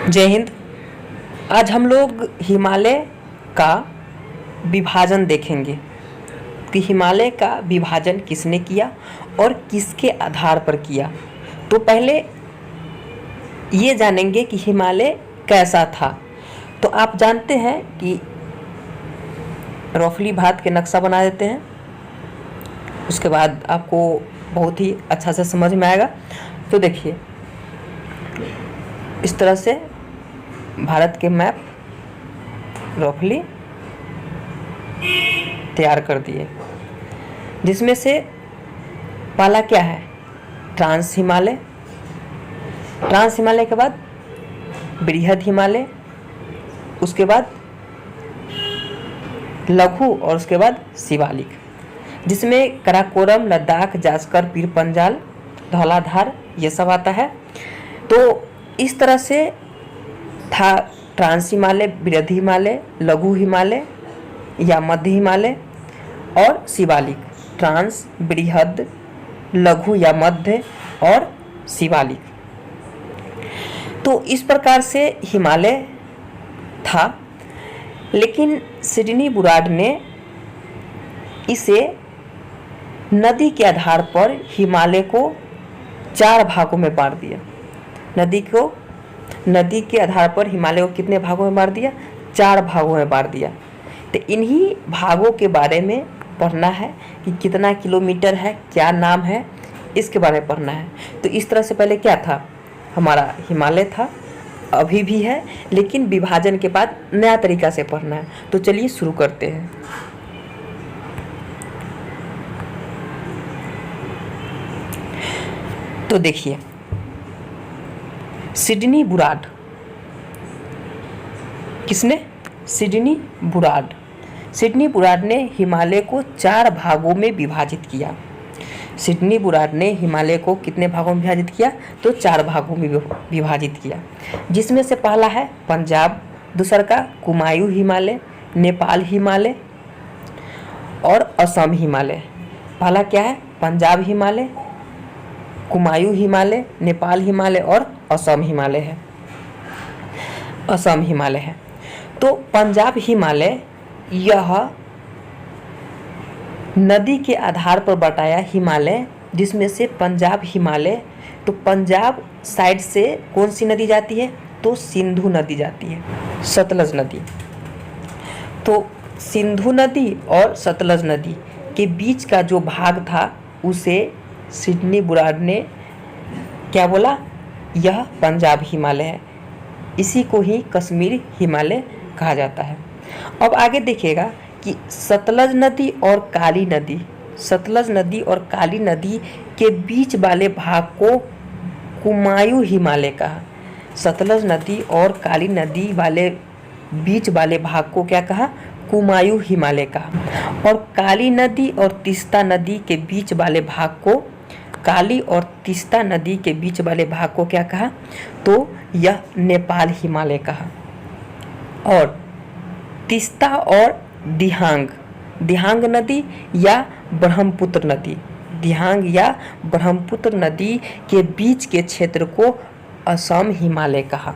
जय हिंद। आज हम लोग हिमालय का विभाजन देखेंगे कि हिमालय का विभाजन किसने किया और किसके आधार पर किया। तो पहले ये जानेंगे कि हिमालय कैसा था। तो आप जानते हैं कि रफली भारत के नक्शा बना देते हैं, उसके बाद आपको बहुत ही अच्छा से समझ में आएगा। तो देखिए, इस तरह से भारत के मैप रफली तैयार कर दिए, जिसमें से पहला क्या है, ट्रांस हिमालय। ट्रांस हिमालय के बाद बृहद हिमालय, उसके बाद लघु और उसके बाद शिवालिक, जिसमें कराकोरम, लद्दाख, जास्कर, पीर पंजाल, धौलाधार ये सब आता है। तो इस तरह से था ट्रांस हिमालय, बृहद हिमालय, लघु हिमालय या मध्य हिमालय और शिवालिक। ट्रांस, बृहद, लघु या मध्य और शिवालिक। तो इस प्रकार से हिमालय था, लेकिन सिडनी बुराड ने इसे नदी के आधार पर हिमालय को 4 भागों में बांट दिया। नदी के आधार पर हिमालय को कितने भागों में बांट दिया? 4 भागों में बांट दिया। तो इन्हीं भागों के बारे में पढ़ना है कि कितना किलोमीटर है, क्या नाम है, इसके बारे में पढ़ना है। तो इस तरह से पहले क्या था, हमारा हिमालय था, अभी भी है, लेकिन विभाजन के बाद नया तरीका से पढ़ना है। तो चलिए शुरू करते हैं। तो देखिए, सिडनी बुराड किसने? Sydney Burrard. सिडनी बुराड ने हिमालय को 4 भागों में विभाजित किया। सिडनी बुराड ने हिमालय को कितने भागों में विभाजित किया? तो 4 भागों में विभाजित किया, जिसमें से पहला है पंजाब, दूसरा का कुमायूं हिमालय, नेपाल हिमालय और असम हिमालय। पहला क्या है? पंजाब हिमालय, कुमायूं हिमालय, नेपाल हिमालय और असम हिमालय है। असम हिमालय है। तो पंजाब हिमालय यह नदी के आधार पर बटाया हिमालय, जिसमें से पंजाब हिमालय, तो पंजाब साइड से कौन सी नदी जाती है? तो सिंधु नदी जाती है, सतलज नदी। तो सिंधु नदी और सतलज नदी के बीच का जो भाग था, उसे सिडनी बुराड ने क्या बोला? यह पंजाब हिमालय है। इसी को ही कश्मीर हिमालय कहा जाता है। अब आगे देखिएगा कि सतलज नदी और काली नदी, सतलज नदी और काली नदी के बीच वाले भाग को कुमायूं हिमालय कहा। सतलज नदी और काली नदी वाले बीच वाले भाग को क्या कहा? कुमायूं हिमालय कहा। और काली नदी और तीस्ता नदी के बीच वाले भाग को, काली और तीस्ता नदी के बीच वाले भाग को क्या कहा? तो यह नेपाल हिमालय कहा। और तीस्ता और दिहांग नदी या ब्रह्मपुत्र नदी, दिहांग या ब्रह्मपुत्र नदी के बीच के क्षेत्र को असम हिमालय कहा।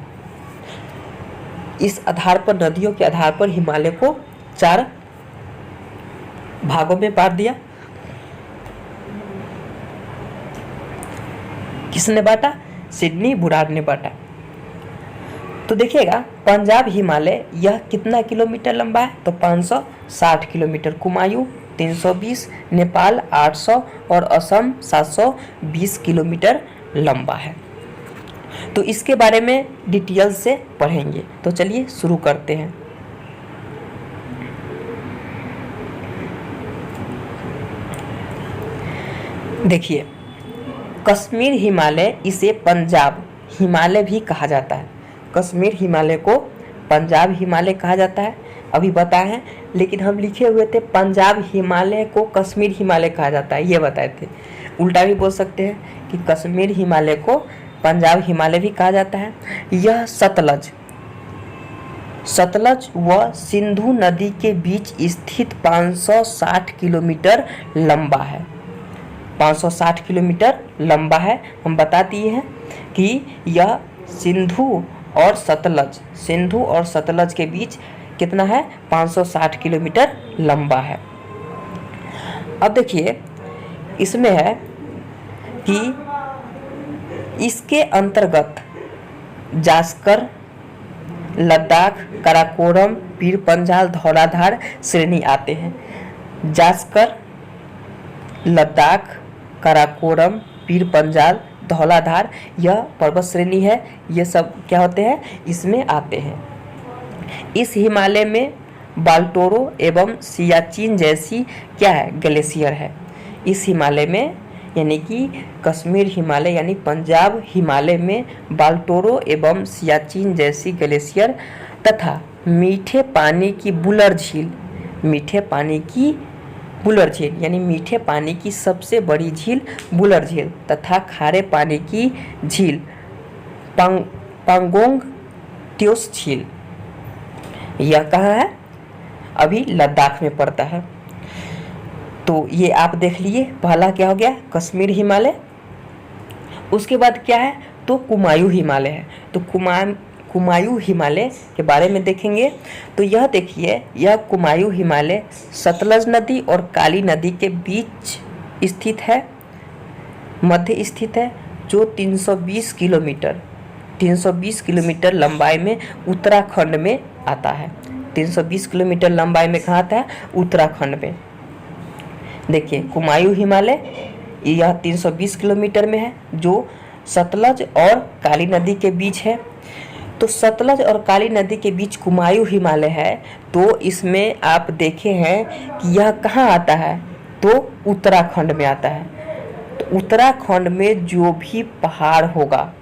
इस आधार पर, नदियों के आधार पर हिमालय को 4 भागों में बांट दिया। किसने बांटा? सिडनी बुराड ने बांटा। तो देखिएगा, पंजाब हिमालय यह कितना किलोमीटर लंबा है? तो 560 किलोमीटर। कुमायूं 320, नेपाल 800 और असम 720 किलोमीटर लंबा है। तो इसके बारे में डिटेल से पढ़ेंगे। तो चलिए शुरू करते हैं। देखिए, कश्मीर हिमालय, इसे पंजाब हिमालय भी कहा जाता है। कश्मीर हिमालय को पंजाब हिमालय कहा जाता है, अभी बताए हैं, लेकिन हम लिखे हुए थे पंजाब हिमालय को कश्मीर हिमालय कहा जाता है, ये बताए थे। उल्टा भी बोल सकते हैं कि कश्मीर हिमालय को पंजाब हिमालय भी कहा जाता है। यह सतलज व सिंधु नदी के बीच स्थित 560 किलोमीटर लंबा है। 560 किलोमीटर लंबा है। हम बता दिए हैं कि यह सिंधु और सतलज, सिंधु और सतलज के बीच कितना है? 560 किलोमीटर लंबा है। अब देखिए इसमें है कि इसके अंतर्गत जास्कर, लद्दाख, काराकोरम, पीर पंजाल, धौलाधार श्रेणी आते हैं। जास्कर, लद्दाख, काराकोरम, पीर पंजाल, धौलाधार यह पर्वत श्रेणी है, ये सब क्या होते हैं? इसमें आते हैं। इस हिमालय में बाल्टोरो एवं सियाचिन जैसी क्या है? ग्लेशियर है। इस हिमालय में यानी कि कश्मीर हिमालय यानी पंजाब हिमालय में बाल्टोरो एवं सियाचिन जैसी ग्लेशियर तथा मीठे पानी की बुलर झील, मीठे पानी की बुलर झील यानी मीठे पानी की सबसे बड़ी झील बुलर झील तथा खारे पानी की झील पांगोंग त्योस झील, यह कहाँ है? अभी लद्दाख में पड़ता है। तो ये आप देख लिए, पहला क्या हो गया? कश्मीर हिमालय। उसके बाद क्या है? तो कुमायूं हिमालय है। तो कुमायूं हिमालय के बारे में देखेंगे तो यह देखिए, यह कुमायूं हिमालय सतलज नदी और काली नदी के बीच स्थित है, मध्य स्थित है, जो 320 किलोमीटर लंबाई में उत्तराखंड में आता है। 320 किलोमीटर लंबाई में कहाँ आता है? उत्तराखंड में। देखिए कुमायूं हिमालय यह 320 किलोमीटर में है, जो सतलज और काली नदी के बीच है। तो सतलज और काली नदी के बीच कुमायूं हिमालय है, तो इसमें आप देखे हैं कि यह कहाँ आता है? तो उत्तराखंड में आता है। तो उत्तराखंड में जो भी पहाड़ होगा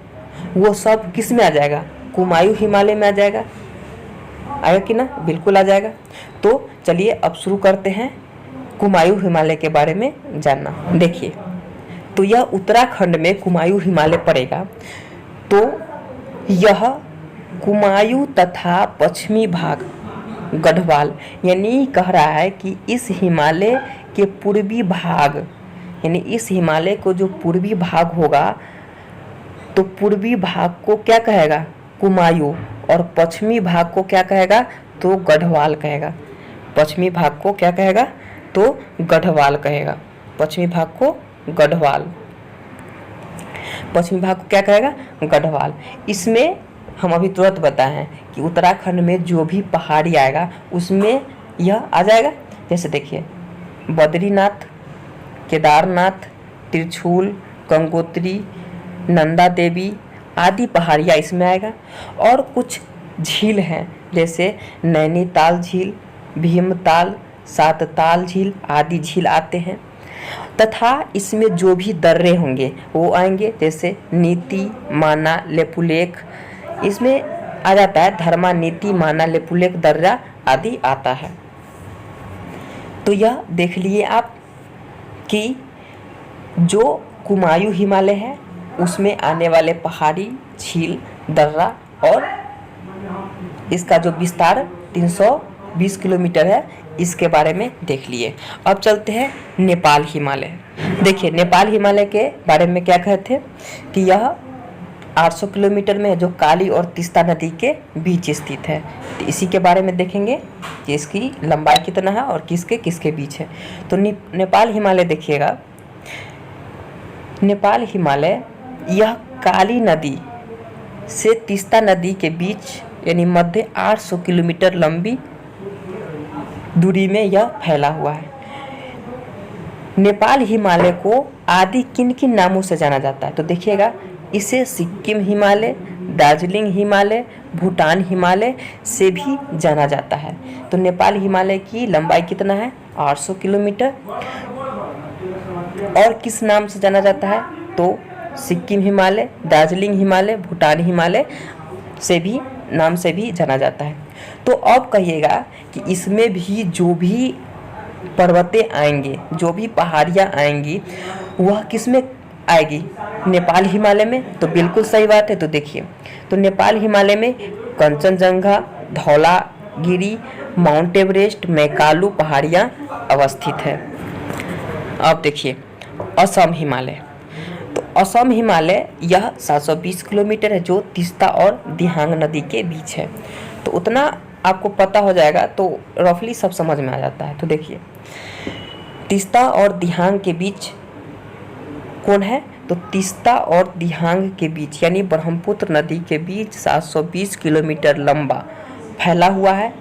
वो सब किस में आ जाएगा? कुमायूं हिमालय में आ जाएगा। आएगा कि ना? बिल्कुल आ जाएगा। तो चलिए अब शुरू करते हैं कुमायूं हिमालय के बारे में जानना। देखिए तो यह उत्तराखंड में कुमायूं हिमालय पड़ेगा। तो यह कुमायूं तथा पश्चिमी भाग गढ़वाल यानी कह रहा है कि इस हिमालय के पूर्वी भाग यानी इस हिमालय को जो पूर्वी भाग होगा तो पूर्वी भाग को क्या कहेगा? कुमायूं, और पश्चिमी भाग को क्या कहेगा? तो गढ़वाल कहेगा। पश्चिमी भाग को क्या कहेगा? तो गढ़वाल कहेगा। पश्चिमी भाग को गढ़वाल, पश्चिमी भाग को क्या कहेगा? गढ़वाल। इसमें हम अभी तुरंत बताए हैं कि उत्तराखंड में जो भी पहाड़ी आएगा उसमें यह आ जाएगा। जैसे देखिए बद्रीनाथ, केदारनाथ, त्रिशूल, गंगोत्री, नंदा देवी आदि पहाड़ियाँ इसमें आएगा। और कुछ झील हैं जैसे नैनीताल झील, भीमताल, सातताल झील आदि झील आते हैं। तथा इसमें जो भी दर्रे होंगे वो आएंगे, जैसे नीति, माना, लेपुलेख, इसमें आ जाता है धर्मा, नीति, माना, लेपुलेख दर्रा आदि आता है। तो यह देख लिए आप कि जो कुमायूं हिमालय है उसमें आने वाले पहाड़ी, झील, दर्रा और इसका जो विस्तार 320 किलोमीटर है इसके बारे में देख लिए। अब चलते हैं नेपाल हिमालय। देखिए नेपाल हिमालय के बारे में क्या कहते हैं कि यह 800 किलोमीटर में है, जो काली और तीस्ता नदी के बीच स्थित है। तो इसी के बारे में देखेंगे कि इसकी लंबाई कितना है और किसके किसके बीच है। तो नेपाल हिमालय देखिएगा, नेपाल हिमालय यह काली नदी से तीस्ता नदी के बीच यानी मध्य 800 किलोमीटर लंबी दूरी में यह फैला हुआ है। नेपाल हिमालय को आदि किन किन नामों से जाना जाता है? तो देखिएगा, इसे सिक्किम हिमालय, दार्जिलिंग हिमालय, भूटान हिमालय से भी जाना जाता है। तो नेपाल हिमालय की लंबाई कितना है? 800 किलोमीटर। और किस नाम से जाना जाता है? तो सिक्किम हिमालय, दार्जिलिंग हिमालय, भूटान हिमालय से भी नाम से भी जाना जाता है। तो अब कहिएगा कि इसमें भी जो भी पर्वतें आएंगी, जो भी पहाड़ियाँ आएंगी, वह किस में आएगी? नेपाल हिमालय में। तो बिल्कुल सही बात है। तो देखिए, तो नेपाल हिमालय में कंचनजंगा, धौलागिरी, माउंट एवरेस्ट, मैकालू पहाड़ियाँ अवस्थित है। अब देखिए असम हिमालय। तो असम हिमालय यह 720 किलोमीटर है, जो तीस्ता और दिहांग नदी के बीच है। तो उतना आपको पता हो जाएगा तो रफली सब समझ में आ जाता है। तो देखिए, तीस्ता और दिहांग के बीच कौन है? तो तीस्ता और दिहांग के बीच यानी ब्रह्मपुत्र नदी के बीच 720 किलोमीटर लंबा फैला हुआ है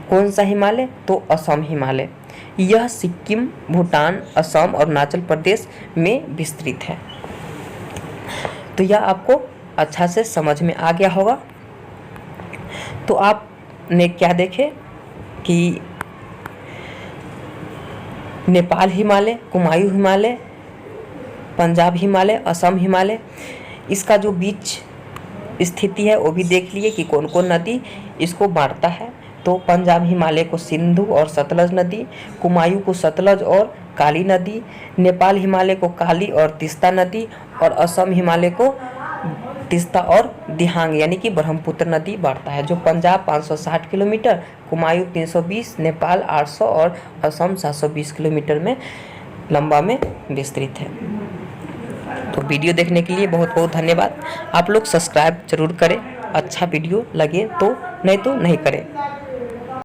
कौन सा हिमालय? तो असम हिमालय। यह सिक्किम, भूटान, असम और अरुणाचल प्रदेश में विस्तृत है। तो यह आपको अच्छा से समझ में आ गया होगा। तो आपने क्या देखे कि नेपाल हिमालय, कुमायूं हिमालय, पंजाब हिमालय, असम हिमालय, इसका जो बीच स्थिति है वो भी देख लिए कि कौन कौन नदी इसको बांटता है। तो पंजाब हिमालय को सिंधु और सतलज नदी, कुमायूं को सतलज और काली नदी, नेपाल हिमालय को काली और तीस्ता नदी, और असम हिमालय को तीस्ता और दिहांग यानी कि ब्रह्मपुत्र नदी बांटता है। जो पंजाब 560 किलोमीटर, कुमायूं 320, नेपाल 800 और असम 720 किलोमीटर में लंबा में विस्तृत है। तो वीडियो देखने के लिए बहुत बहुत धन्यवाद। आप लोग सब्सक्राइब जरूर करें, अच्छा वीडियो लगे तो, नहीं तो नहीं करें।